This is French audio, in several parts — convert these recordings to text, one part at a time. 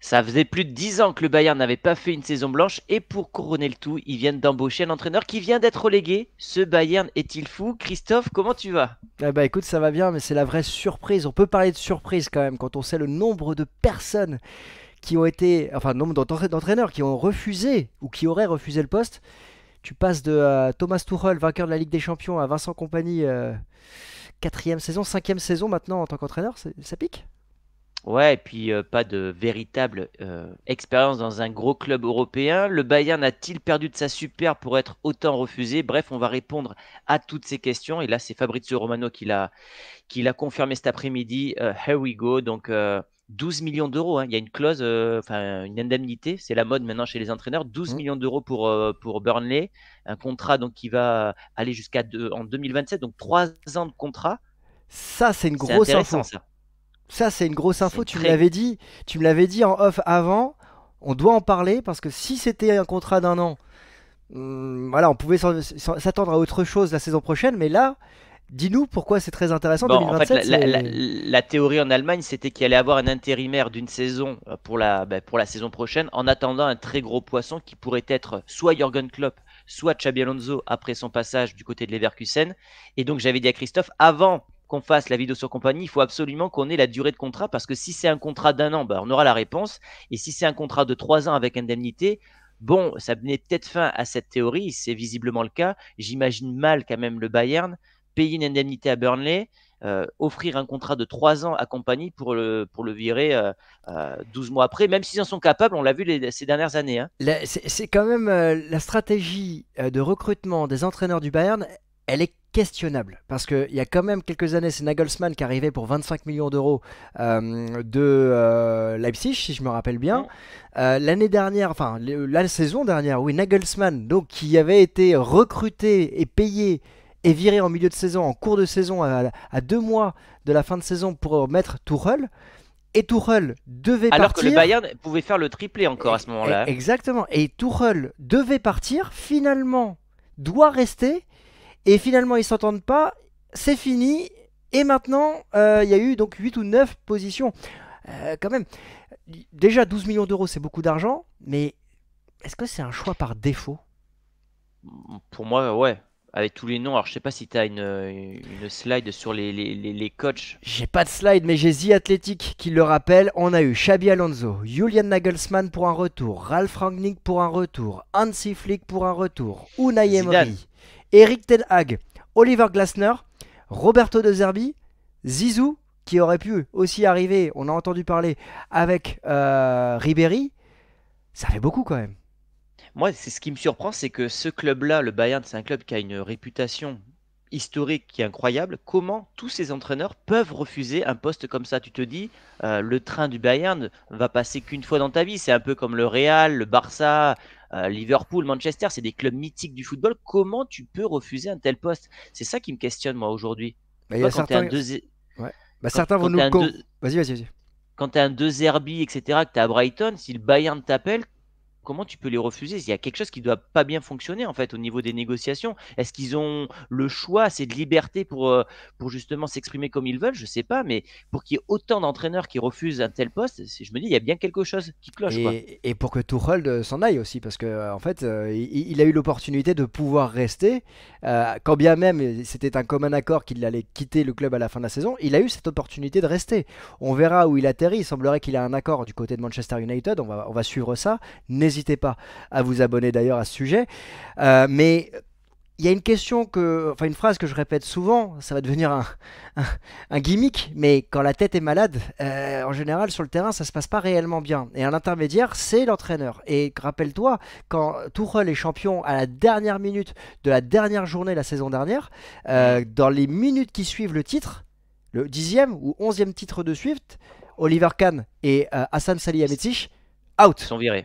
Ça faisait plus de 10 ans que le Bayern n'avait pas fait une saison blanche et pour couronner le tout, ils viennent d'embaucher un entraîneur qui vient d'être relégué. Ce Bayern est-il fou? Christophe, comment tu vas? Ah bah écoute, ça va bien, mais c'est la vraie surprise. On peut parler de surprise quand même quand on sait le nombre de personnes qui ont été, enfin, le nombre d'entraîneurs qui ont refusé ou qui auraient refusé le poste. Tu passes de Thomas Tuchel, vainqueur de la Ligue des Champions, à Vincent Kompany, quatrième saison, cinquième saison maintenant en tant qu'entraîneur, ça pique? Ouais, et puis pas de véritable expérience dans un gros club européen. Le Bayern a-t-il perdu de sa super pour être autant refusé? Bref, on va répondre à toutes ces questions. Et là, c'est Fabrizio Romano qui l'a confirmé cet après-midi. Here we go. Donc, 12 millions d'euros, hein. Il y a une clause, enfin une indemnité. C'est la mode maintenant chez les entraîneurs. 12 Hmm. millions d'euros pour Burnley. Un contrat donc, qui va aller en 2027. Donc, 3 ans de contrat. Ça, c'est une C'est grosse intéressant, info. ça. Ça, c'est une grosse C'est info. une très. Tu me l'avais dit en off avant. On doit en parler parce que si c'était un contrat d'un an, voilà, on pouvait s'attendre à autre chose la saison prochaine. Mais là, dis-nous pourquoi c'est très intéressant. Bon, en fait, 2027, c'est. la théorie en Allemagne, c'était qu'il allait avoir un intérimaire d'une saison pour la saison prochaine, en attendant un très gros poisson qui pourrait être soit Jürgen Klopp, soit Xabi Alonso après son passage du côté de Leverkusen. Et donc, j'avais dit à Christophe, avant qu'on fasse la vidéo sur compagnie, il faut absolument qu'on ait la durée de contrat, parce que si c'est un contrat d'un an, on aura la réponse. Et si c'est un contrat de 3 ans avec indemnité, bon, ça venait peut-être fin à cette théorie, c'est visiblement le cas. J'imagine mal quand même le Bayern payer une indemnité à Burnley, offrir un contrat de 3 ans à compagnie pour le virer 12 mois après, même s'ils en sont capables, on l'a vu ces dernières années, hein. C'est quand même la stratégie de recrutement des entraîneurs du Bayern, elle est questionnable. Parce qu'il y a quand même quelques années, c'est Nagelsmann qui arrivait pour 25 millions d'euros de Leipzig, si je me rappelle bien. Mm. L'année dernière, enfin la saison dernière, oui, Nagelsmann, donc qui avait été recruté et payé et viré en milieu de saison, en cours de saison, à 2 mois de la fin de saison pour mettre Tuchel. Et Tuchel devait Alors que le partir. Bayern pouvait faire le triplé encore à ce moment-là, hein. Exactement. Et Tuchel devait partir, finalement doit rester, et finalement ils s'entendent pas, c'est fini. Et maintenant, il y a eu donc 8 ou 9 positions. Quand même, déjà 12 millions d'euros, c'est beaucoup d'argent, mais est-ce que c'est un choix par défaut? Pour moi, ouais. Avec tous les noms, alors je sais pas si tu as une slide sur les coachs. J'ai pas de slide, mais j'ai The Athletic qui le rappelle. On a eu Xabi Alonso, Julian Nagelsmann pour un retour, Ralf Rangnick pour un retour, Hansi Flick pour un retour, Unai Zidane. Emery, Eric Ten Hag, Oliver Glasner, Roberto De Zerbi, Zizou qui aurait pu aussi arriver. On a entendu parler avec Ribéry. Ça fait beaucoup quand même. Moi, c'est ce qui me surprend, c'est que ce club-là, le Bayern, c'est un club qui a une réputation historique qui est incroyable. Comment tous ces entraîneurs peuvent refuser un poste comme ça? Tu te dis, le train du Bayern va passer qu'une fois dans ta vie. C'est un peu comme le Real, le Barça, Liverpool, Manchester. C'est des clubs mythiques du football. Comment tu peux refuser un tel poste? C'est ça qui me questionne, moi, aujourd'hui. Mais Tu il y vois, a certains. Ouais. Bah, quand, certains vont quand nous tu le. un deux, Vas-y, vas-y, vas-y. quand t'as un De Zerbi, etc., que tu es à Brighton, si le Bayern t'appelle, comment tu peux les refuser? Il y a quelque chose qui doit pas bien fonctionner en fait au niveau des négociations. Est-ce qu'ils ont le choix, assez de liberté pour justement s'exprimer comme ils veulent? Je sais pas, mais pour qu'il y ait autant d'entraîneurs qui refusent un tel poste, je me dis il y a bien quelque chose qui cloche, quoi. Et pour que Tuchel s'en aille aussi, parce que en fait, il a eu l'opportunité de pouvoir rester, quand bien même c'était un commun accord qu'il allait quitter le club à la fin de la saison, il a eu cette opportunité de rester. On verra où il atterrit, il semblerait qu'il a un accord du côté de Manchester United, on va suivre ça. N'hésitez pas à vous abonner d'ailleurs à ce sujet. Mais il y a une question enfin une phrase que je répète souvent, ça va devenir un, un gimmick, mais quand la tête est malade, en général sur le terrain ça se passe pas réellement bien. Et un intermédiaire, c'est l'entraîneur. Et rappelle-toi, quand Tuchel est champion à la dernière minute de la dernière journée la saison dernière, Hmm. dans les minutes qui suivent le titre, le 10e ou 11e titre de Swift, Oliver Kahn et Hassan Ils, Salihamidzic, ils out. sont virés.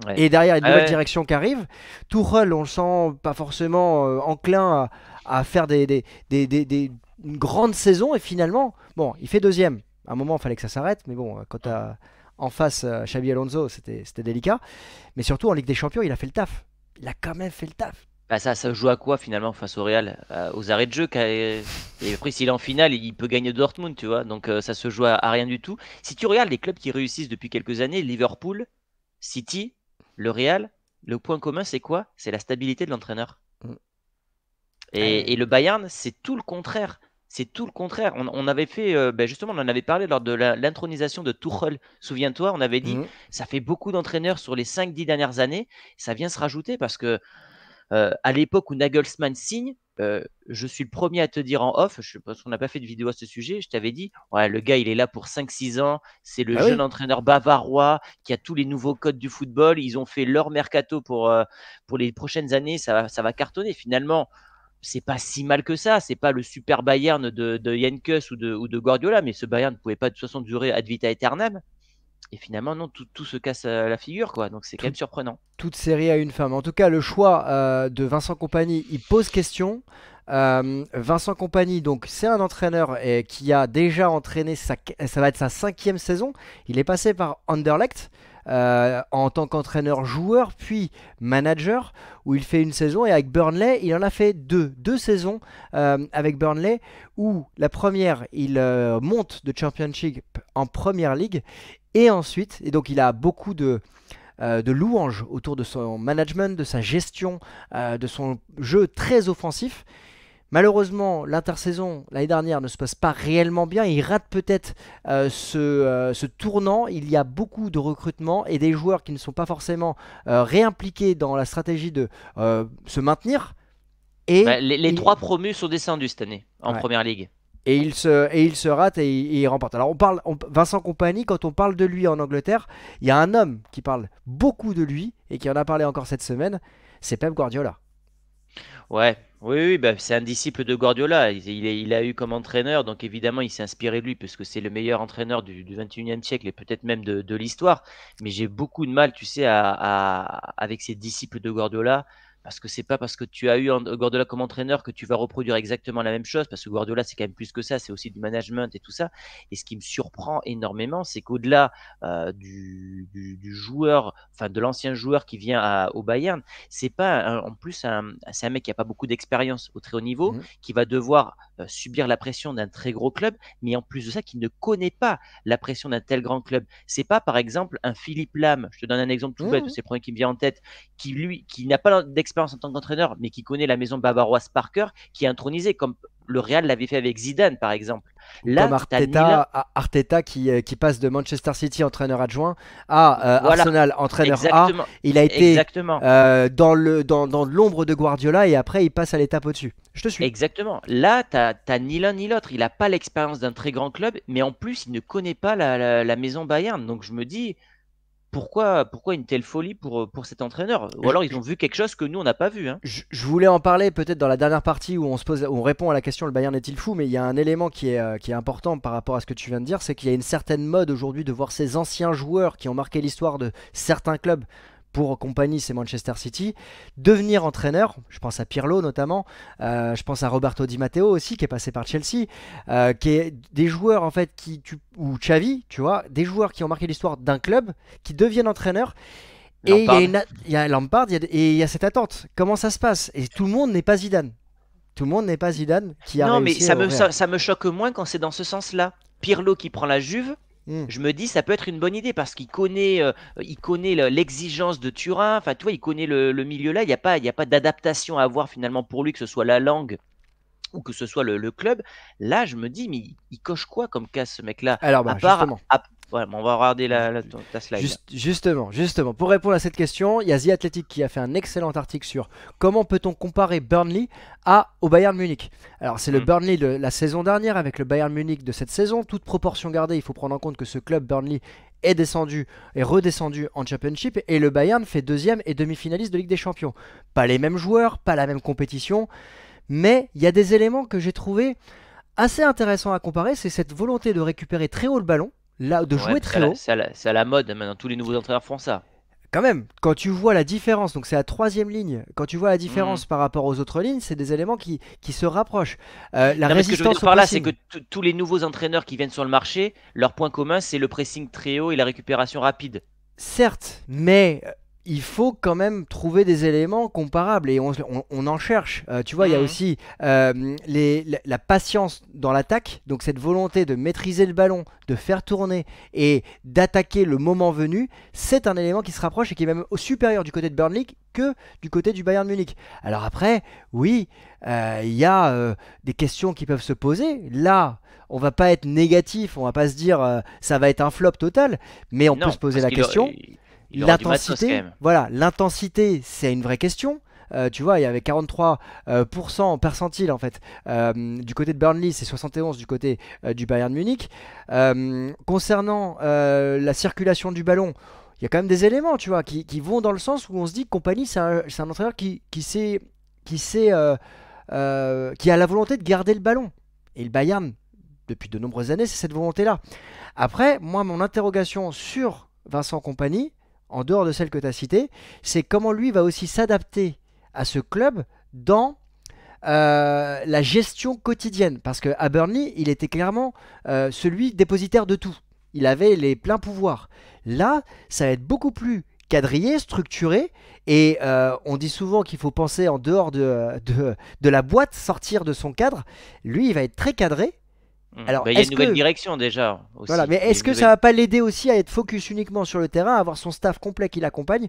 Ouais. Et derrière, il y a une Ah nouvelle ouais. direction qui arrive. Tuchel, on le sent pas forcément enclin à faire une grande saison. Et finalement, bon, il fait deuxième. À un moment, il fallait que ça s'arrête. Mais bon, quand tu as en face Xabi Alonso, c'était délicat. Mais surtout, en Ligue des Champions, il a fait le taf. Il a quand même fait le taf. Bah ça se joue à quoi finalement face au Real? Aux arrêts de jeu. Et après, s'il est en finale, il peut gagner Dortmund, tu vois. Donc ça se joue à rien du tout. Si tu regardes les clubs qui réussissent depuis quelques années, Liverpool, City, le Real, le point commun, c'est quoi? C'est la stabilité de l'entraîneur. Mm. Et le Bayern, c'est tout le contraire. C'est tout le contraire. On avait fait, justement, on en avait parlé lors de l'intronisation de Tuchel. Souviens-toi, on avait dit, Mhm. ça fait beaucoup d'entraîneurs sur les 5-10 dernières années. Ça vient se rajouter parce que à l'époque où Nagelsmann signe, je suis le premier à te dire en off, parce qu'on n'a pas fait de vidéo à ce sujet, je t'avais dit, ouais, le gars il est là pour 5-6 ans, c'est le Bah jeune oui. entraîneur bavarois qui a tous les nouveaux codes du football, ils ont fait leur mercato pour les prochaines années, ça va cartonner. Finalement, c'est pas si mal que ça, c'est pas le super Bayern de Heynckes ou de Guardiola, mais ce Bayern ne pouvait pas de toute façon durer ad vita aeternam. Et finalement, non, tout se casse la figure, quoi. Donc c'est quand Tout- même surprenant. Toute série a une femme. En tout cas, le choix de Vincent Kompany, il pose question. Vincent Kompany, donc c'est un entraîneur qui a déjà entraîné, ça va être sa 5e saison. Il est passé par Anderlecht en tant qu'entraîneur-joueur, puis manager, où il fait une saison. Et avec Burnley, il en a fait deux saisons avec Burnley, où la première, il monte de Championship en Premier League. Et ensuite, et donc il a beaucoup de louanges autour de son management, de sa gestion, de son jeu très offensif. Malheureusement, l'intersaison l'année dernière ne se passe pas réellement bien. Il rate peut-être ce tournant. Il y a beaucoup de recrutements et des joueurs qui ne sont pas forcément réimpliqués dans la stratégie de se maintenir. Et Bah, les il, trois promus sont descendus cette année en ouais. première ligue. Et il se rate et il remporte. Alors Vincent Kompany, quand on parle de lui en Angleterre, il y a un homme qui parle beaucoup de lui et qui en a parlé encore cette semaine, c'est Pep Guardiola. Ouais, oui, oui, bah, c'est un disciple de Guardiola. Il a eu comme entraîneur, donc évidemment, il s'est inspiré de lui, parce que c'est le meilleur entraîneur du 21e siècle et peut-être même de l'histoire. Mais j'ai beaucoup de mal, tu sais, avec ces disciples de Guardiola, parce que c'est pas parce que tu as eu Guardiola comme entraîneur que tu vas reproduire exactement la même chose, parce que Guardiola, c'est quand même plus que ça, c'est aussi du management et tout ça. Et ce qui me surprend énormément, c'est qu'au-delà du joueur, enfin de l'ancien joueur qui vient au Bayern, c'est pas en plus c'est un mec qui a pas beaucoup d'expérience au très haut niveau, Mhm. qui va devoir subir la pression d'un très gros club, mais en plus de ça, qui ne connaît pas la pression d'un tel grand club. C'est pas par exemple un Philippe Lam, je te donne un exemple tout bête, Mhm. c'est le premier qui me vient en tête, qui n'a pas d'expérience en tant qu'entraîneur, mais qui connaît la maison bavaroise par cœur, qui est intronisé comme le Real l'avait fait avec Zidane par exemple. Ou comme Là, tu as ni l'un. Arteta qui passe de Manchester City entraîneur adjoint à Voilà, Arsenal entraîneur A. exactement, Il a été exactement. dans l'ombre de Guardiola et après il passe à l'étape au-dessus. Je te suis. Exactement. Là, t'as ni l'un ni l'autre. Il n'a pas l'expérience d'un très grand club, mais en plus, il ne connaît pas la maison Bayern. Donc, je me dis, pourquoi une telle folie pour cet entraîneur? Ou Je, alors, ils ont vu quelque chose que nous, on n'a pas vu, hein. je voulais en parler peut-être dans la dernière partie où on répond à la question le Bayern est-il fou, mais il y a un élément qui est important par rapport à ce que tu viens de dire, c'est qu'il y a une certaine mode aujourd'hui de voir ces anciens joueurs qui ont marqué l'histoire de certains clubs. Pour compagnie, c'est Manchester City, devenir entraîneur. Je pense à Pirlo notamment, je pense à Roberto Di Matteo aussi qui est passé par Chelsea, qui est des joueurs en fait ou Xavi, tu vois, des joueurs qui ont marqué l'histoire d'un club, qui deviennent entraîneurs. Et Lampard. il y a Lampard, et il y a cette attente. Comment ça se passe? Et tout le monde n'est pas Zidane. Tout le monde n'est pas Zidane qui a Non, mais réussi au Real. ça me choque moins quand c'est dans ce sens-là. Pirlo qui prend la Juve, Hmm. je me dis ça peut être une bonne idée parce qu'il connaît l'exigence de Turin. Enfin, tu vois, il connaît le milieu là. Il y a pas d'adaptation à avoir finalement pour lui, que ce soit la langue ou que ce soit le club. Là, je me dis, mais il coche quoi comme casse ce mec-là? Alors À bah part. justement, Ouais, bon, on va regarder ta slide là. justement, pour répondre à cette question, il y a The Athletic qui a fait un excellent article sur comment peut-on comparer Burnley au Bayern Munich. Alors c'est le Hmm. Burnley de la saison dernière avec le Bayern Munich de cette saison. Toute proportion gardée, il faut prendre en compte que ce club Burnley est redescendu en Championship et le Bayern fait deuxième et demi-finaliste de Ligue des Champions. Pas les mêmes joueurs, pas la même compétition, mais il y a des éléments que j'ai trouvé assez intéressants à comparer. C'est cette volonté de récupérer très haut le ballon, là, de Ouais, jouer mais très haut. c'est à la mode maintenant. Tous les nouveaux entraîneurs font ça. Quand même, quand tu vois la différence, donc c'est la troisième ligne, quand tu vois la Hmm. différence par rapport aux autres lignes, c'est des éléments qui se rapprochent. La Non, mais ce que je veux dire résistance au par là, c'est que pressing, tous les nouveaux entraîneurs qui viennent sur le marché, leur point commun, c'est le pressing très haut et la récupération rapide. certes, mais il faut quand même trouver des éléments comparables et on en cherche. Tu vois, il y a Mhm. aussi la patience dans l'attaque, donc cette volonté de maîtriser le ballon, de faire tourner et d'attaquer le moment venu, c'est un élément qui se rapproche et qui est même au supérieur du côté de Burnley que du côté du Bayern Munich. Alors après, oui, il y a des questions qui peuvent se poser. Là, on va pas être négatif, on va pas se dire ça va être un flop total, mais on peut Non, se poser parce la question. il aura du matos quand L'intensité, même. voilà, l'intensité, c'est une vraie question. Tu vois, il y avait 43% en percentile en fait du côté de Burnley, c'est 71 du côté du Bayern Munich. Concernant la circulation du ballon, il y a quand même des éléments, tu vois, qui vont dans le sens où on se dit que Compagnie, c'est un entraîneur qui a la volonté de garder le ballon. Et le Bayern, depuis de nombreuses années, c'est cette volonté-là. Après, moi, mon interrogation sur Vincent Compagnie, en dehors de celle que tu as citée, c'est comment lui va aussi s'adapter à ce club dans la gestion quotidienne. Parce qu'à Burnley, il était clairement celui dépositaire de tout. Il avait les pleins pouvoirs. Là, ça va être beaucoup plus quadrillé, structuré, et on dit souvent qu'il faut penser en dehors de la boîte, sortir de son cadre. Lui, il va être très cadré. Alors, Bah, il y a une est-ce nouvelle que direction déjà voilà, aussi. mais Il y a est-ce une que ça nouvelle. va pas l'aider aussi à être focus uniquement sur le terrain, à avoir son staff complet qui l'accompagne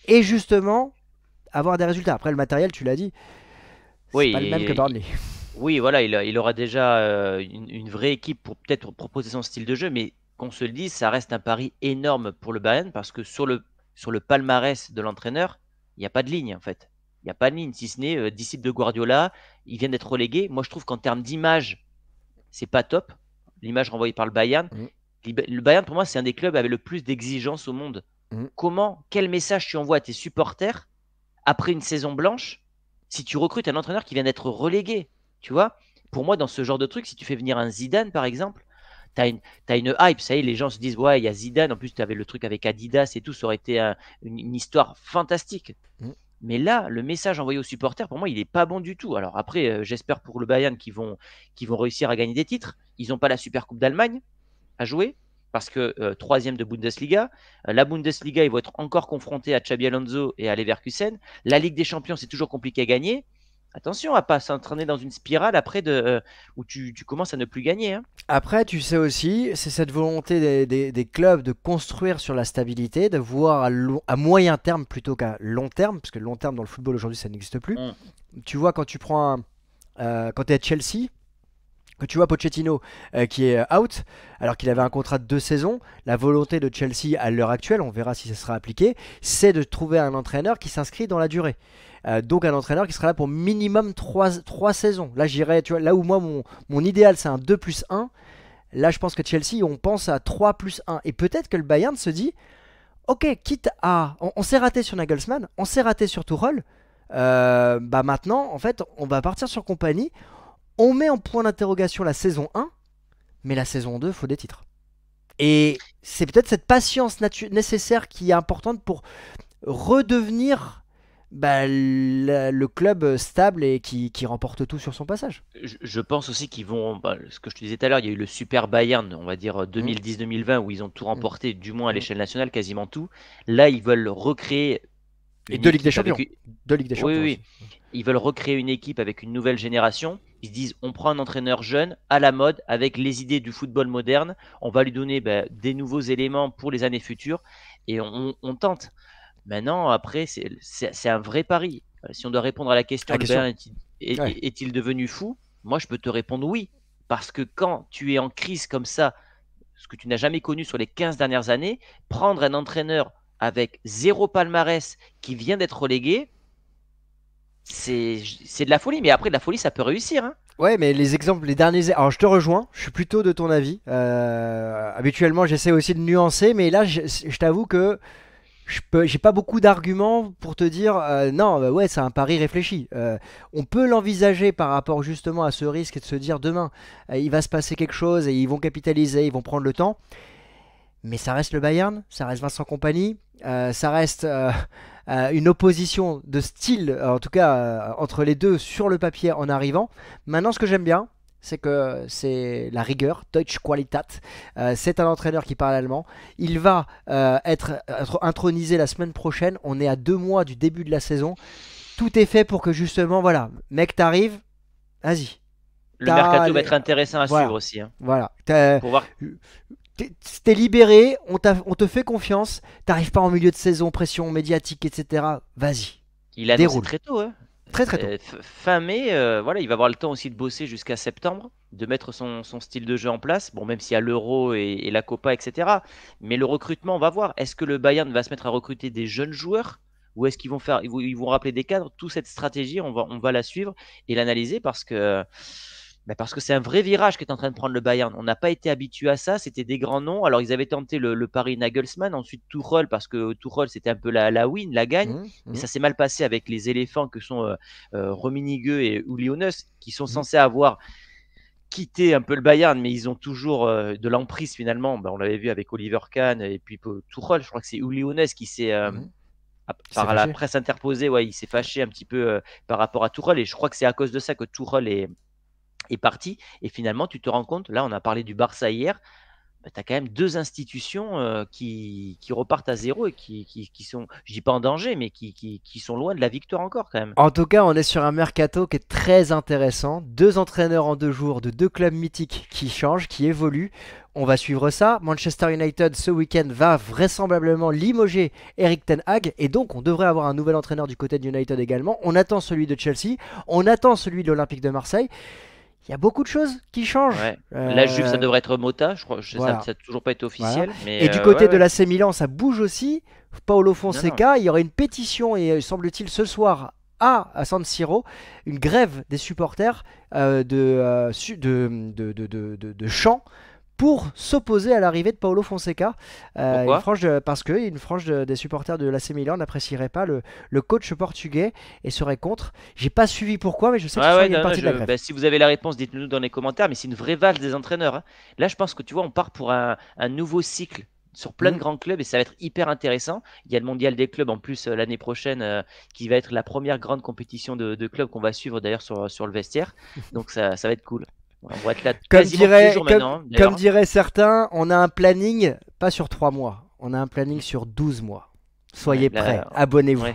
et justement avoir des résultats. Après le matériel, tu l'as dit, c'est pas le même que Oui, Burnley. oui, voilà, il aura déjà une vraie équipe pour peut-être proposer son style de jeu, mais qu'on se le dise, ça reste un pari énorme pour le Bayern parce que sur le palmarès de l'entraîneur, il n'y a pas de ligne en fait. Il n'y a pas de ligne, si ce n'est disciple de Guardiola. Il vient d'être relégué. Moi, je trouve qu'en termes d'image, c'est pas top. L'image renvoyée par le Bayern. Mm, Le Bayern, pour moi, c'est un des clubs avec le plus d'exigences au monde. mm. Quel message tu envoies à tes supporters après une saison blanche si tu recrutes un entraîneur qui vient d'être relégué? Tu vois, pour moi, dans ce genre de truc, si tu fais venir un Zidane, par exemple, t'as une hype. Ça y est, les gens se disent, ouais, il y a Zidane. En plus, tu avais le truc avec Adidas et tout. Ça aurait été une histoire fantastique. Mm. Mais là, le message envoyé aux supporters, pour moi, il n'est pas bon du tout. Alors après, j'espère pour le Bayern qu'ils vont réussir à gagner des titres. Ils n'ont pas la Super Coupe d'Allemagne à jouer parce que troisième de Bundesliga. La Bundesliga, ils vont être encore confrontés à Xabi Alonso et à Leverkusen. La Ligue des Champions, c'est toujours compliqué à gagner. Attention à pas s'entraîner dans une spirale après où tu commences à ne plus gagner, hein. Après, tu sais aussi, c'est cette volonté des clubs de construire sur la stabilité, de voir à moyen terme plutôt qu'à long terme, parce que long terme dans le football aujourd'hui ça n'existe plus. Mm. Tu vois, quand tu prends quand tu es à Chelsea, que tu vois Pochettino qui est out, alors qu'il avait un contrat de 2 saisons, la volonté de Chelsea à l'heure actuelle, on verra si ça sera appliqué, c'est de trouver un entraîneur qui s'inscrit dans la durée. Donc un entraîneur qui sera là pour minimum 3 saisons. Là j'irais, tu vois, là où moi mon idéal c'est un 2+1, là je pense que Chelsea on pense à 3+1. Et peut-être que le Bayern se dit, ok, quitte à... On s'est raté sur Nagelsmann, on s'est raté sur Tuchel, bah maintenant en fait on va partir sur Compagnie, on met en point d'interrogation la saison 1, mais la saison 2, faut des titres. Et c'est peut-être cette patience nécessaire qui est importante pour redevenir bah, le club stable et qui remporte tout sur son passage. Je pense aussi qu'ils vont, bah, ce que je te disais tout à l'heure, il y a eu le Super Bayern, on va dire Mm, 2010-2020, où ils ont tout mm, remporté, du moins à mm. l'échelle nationale, quasiment tout. Là, ils veulent recréer Et une deux Ligues des équipe Champions. avec. Deux Ligues des Oui, oui, Champions oui. aussi. Ils veulent recréer une équipe avec une nouvelle génération. Ils se disent, on prend un entraîneur jeune, à la mode, avec les idées du football moderne. On va lui donner bah, des nouveaux éléments pour les années futures et on tente. Maintenant, après, c'est un vrai pari. Si on doit répondre à la question, La le question. Bayern Ouais. est-il devenu fou? Moi, je peux te répondre oui. Parce que quand tu es en crise comme ça, ce que tu n'as jamais connu sur les 15 dernières années, prendre un entraîneur avec zéro palmarès qui vient d'être relégué, c'est de la folie. Mais après, de la folie, ça peut réussir, hein. Ouais, mais les exemples, les derniers. Alors, je te rejoins, je suis plutôt de ton avis. Habituellement, j'essaie aussi de nuancer, mais là, je t'avoue que j'ai pas beaucoup d'arguments pour te dire non, bah ouais, c'est un pari réfléchi. On peut l'envisager par rapport justement à ce risque et de se dire demain, il va se passer quelque chose et ils vont capitaliser, ils vont prendre le temps. Mais ça reste le Bayern, ça reste Vincent Compagnie, ça reste une opposition de style, en tout cas entre les deux sur le papier en arrivant. Maintenant, ce que j'aime bien, c'est que c'est la rigueur, Deutsche Qualität. C'est un entraîneur qui parle allemand. Il va être intronisé la semaine prochaine. On est à 2 mois du début de la saison. Tout est fait pour que justement, voilà, mec, t'arrives, vas-y. Le T'as mercato va les- être intéressant à suivre Voilà, aussi, hein, voilà. pour voir. T'es libéré, on te fait confiance. T'arrives pas en milieu de saison, pression médiatique, etc. Vas-y, Il a annoncé déroule. très tôt, hein. Très très tôt. Fin mai, voilà, il va avoir le temps aussi de bosser jusqu'à septembre, de mettre son style de jeu en place. Bon, même s'il y a l'Euro et la Copa, etc. Mais le recrutement, on va voir. Est-ce que le Bayern va se mettre à recruter des jeunes joueurs ou est-ce qu'ils vont faire, ils vont rappeler des cadres? Toute cette stratégie, on va la suivre et l'analyser parce que c'est un vrai virage qu'est en train de prendre le Bayern. On n'a pas été habitué à ça. C'était des grands noms. Alors, ils avaient tenté le pari Nagelsmann, ensuite Tuchel, parce que Tuchel, c'était un peu la win, la gagne. Mhm, Mais mhm, ça s'est mal passé avec les éléphants que sont Rummenigge et Uli Hoeneß, qui sont mhm, censés avoir quitté un peu le Bayern, mais ils ont toujours de l'emprise finalement. Ben, on l'avait vu avec Oliver Kahn et puis Tuchel. Je crois que c'est Uli Hoeneß qui s'est mhm. C'est par la fâché. presse interposée, ouais, il s'est fâché un petit peu par rapport à Tuchel. Et je crois que c'est à cause de ça que Tuchel est parti. Et finalement, tu te rends compte, là, on a parlé du Barça hier, bah, tu as quand même deux institutions qui repartent à zéro et qui sont, je dis pas en danger, mais qui sont loin de la victoire encore quand même. En tout cas, on est sur un mercato qui est très intéressant. 2 entraîneurs en 2 jours de 2 clubs mythiques qui changent, qui évoluent. On va suivre ça. Manchester United ce week-end va vraisemblablement limoger Eric Ten Hag et donc on devrait avoir un nouvel entraîneur du côté de United également. On attend celui de Chelsea, on attend celui de l'Olympique de Marseille. Il y a beaucoup de choses qui changent. Ouais. La Juve, ça devrait être Mota, je crois, ça Voilà. n'a toujours pas été Voilà. officiel, mais Et du ouais, côté de ouais. l'AC Milan, ça bouge aussi. Paolo Non, non. Fonseca, il y aura une pétition et semble-t-il ce soir à San Siro, une grève des supporters de chant pour s'opposer à l'arrivée de Paolo Fonseca. Pourquoi? Parce que une frange des supporters de l'AC Milan n'apprécierait pas le coach portugais et serait contre. J'ai pas suivi pourquoi, mais je sais que ce Ouais, soir ouais, il y a une non, non, partie de la grève. bah, si vous avez la réponse, dites-le nous dans les commentaires, mais c'est une vraie valse des entraîneurs, hein. Là, je pense que tu vois, on part pour un nouveau cycle sur plein de Hmm. grands clubs et ça va être hyper intéressant. Il y a le mondial des clubs en plus l'année prochaine qui va être la première grande compétition de clubs qu'on va suivre d'ailleurs sur le vestiaire. Donc ça va être cool. On va être là Comme quasiment tous les dirait, jours comme, maintenant, hein, comme d'ailleurs. diraient certains, on a un planning, pas sur 3 mois, on a un planning sur 12 mois. Ouais, Soyez prêts, là, abonnez-vous. ouais.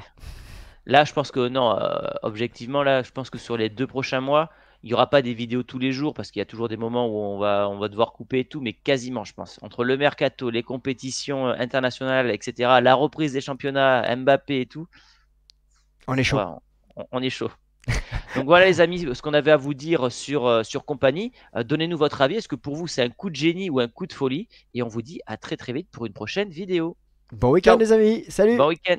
Là, je pense que non, objectivement, là, je pense que sur les 2 prochains mois, il n'y aura pas des vidéos tous les jours parce qu'il y a toujours des moments où on va devoir couper et tout, mais quasiment, je pense. Entre le mercato, les compétitions internationales, etc., la reprise des championnats, Mbappé et tout, On est chaud. ouais, on est chaud. Donc voilà, les amis, ce qu'on avait à vous dire sur Compagnie. Donnez-nous votre avis. Est-ce que pour vous, c'est un coup de génie ou un coup de folie? Et on vous dit à très très vite pour une prochaine vidéo. Bon week-end Ciao, les amis, salut! bon week-end.